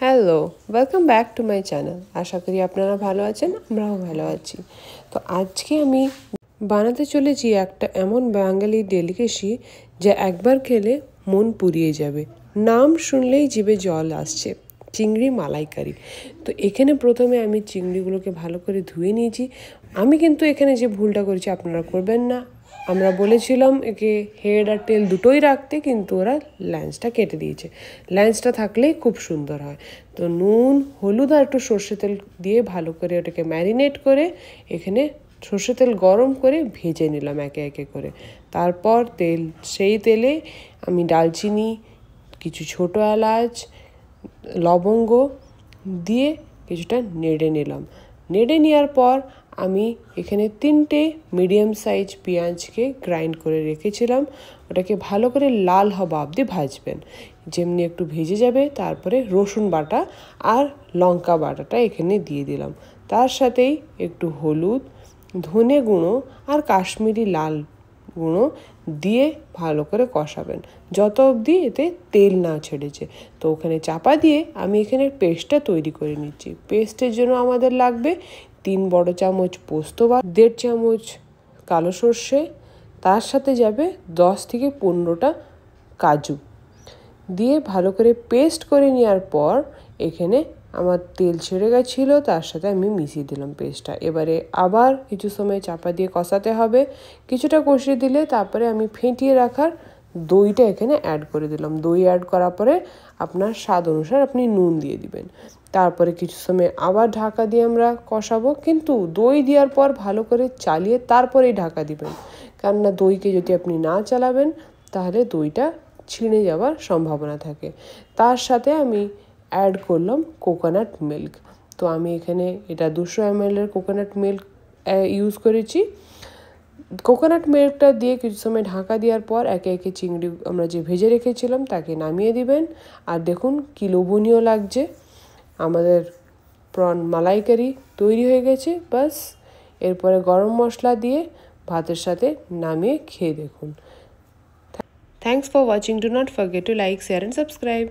Hello, welcome back to my channel. আশা করি আপনারা ভালো আছেন, আমরাও ভালো আছি। তো আজকে আমি বানাতে চলেছি একটা এমন বাঙালি ডেলিকেসি যা একবার খেলে মন পুড়িয়ে যাবে। নাম শুনলেই জিভে জল আসছে, চিংড়ি মালাইকারি। তো এখানে প্রথমে আমি চিংড়িগুলোকে ভালো করে ধুয়ে নিয়েছি। আমি কিন্তু এখানে যে ভুলটা করেছি আপনারা করবেন না। আমরা বলেছিলাম একে হেড আর টেল দুটোই রাখতে, কিন্তু ওরা ল্যান্সটা কেটে দিয়েছে। ল্যান্সটা থাকলেই খুব সুন্দর হয়। তো নুন, হলুদ আর একটু সর্ষে তেল দিয়ে ভালো করে ওটাকে ম্যারিনেট করে এখানে সর্ষে তেল গরম করে ভেজে নিলাম একে একে করে। তারপর সেই তেলে আমি দারচিনি, কিছু ছোটো এলাচ, লবঙ্গ দিয়ে কিছুটা নেড়ে নিলাম। নেড়ে নেওয়ার পর আমি এখানে 3টে মিডিয়াম সাইজ পেঁয়াজকে গ্রাইন্ড করে রেখেছিলাম। ওটাকে ভালো করে লাল হওয়া অবধি ভাজবেন। যেমনি একটু ভেজে যাবে তারপরে রসুন বাটা আর লঙ্কা বাটাটা এখানে দিয়ে দিলাম। তার সাথেই একটু হলুদ, ধনে গুঁড়ো আর কাশ্মীরি লাল গুঁড়ো দিয়ে ভালো করে কষাবেন যত অবধি এতে তেল না ছেড়েছে। তো ওখানে চাপা দিয়ে আমি এখানে পেস্টটা তৈরি করে নিচ্ছি। পেস্টের জন্য আমাদের লাগবে 3 বড় চামচ পোস্ত বা 1.5 চামচ কালো সর্ষে, তার সাথে যাবে 10 থেকে 15টা কাজু দিয়ে ভালো করে পেস্ট করে নেওয়ার পর এখানে আমার তেল ছেড়ে গেছিলো, তার সাথে আমি মিশিয়ে দিলাম পেস্টটা। এবারে আবার কিছু সময় চাপা দিয়ে কষাতে হবে। কিছুটা কষিয়ে দিলে তারপরে আমি ফেটিয়ে রাখার দইটা এখানে অ্যাড করে দিলাম। দই অ্যাড করার পরে আপনার স্বাদ অনুসার আপনি নুন দিয়ে দিবেন। তারপরে কিছু সময় আবার ঢাকা দিয়ে আমরা কষাবো, কিন্তু দই দেওয়ার পর ভালো করে চালিয়ে তারপরেই ঢাকা দিবেন। কেননা দইকে যদি আপনি না চালাবেন তাহলে দইটা ছিঁড়ে যাওয়ার সম্ভাবনা থাকে। তার সাথে আমি অ্যাড করলাম কোকোনাট মিল্ক। তো আমি এখানে এটা 200 ml কোকোনাট মিল্ক ইউজ করেছি। কোকোনাট মিল্কটা দিয়ে কিছু সময় ঢাকা দেওয়ার পর একে একে চিংড়ি আমরা যে ভেজে রেখেছিলাম তাকে নামিয়ে দিবেন। আর দেখুন কি লোভনীয় লাগছে, আমাদের প্রন মালাইকারি তৈরি হয়ে গেছে। বাস এরপরে গরম মশলা দিয়ে ভাতের সাথে নামিয়ে খেয়ে দেখুন। Thanks for watching. Do not forget to like, share and subscribe.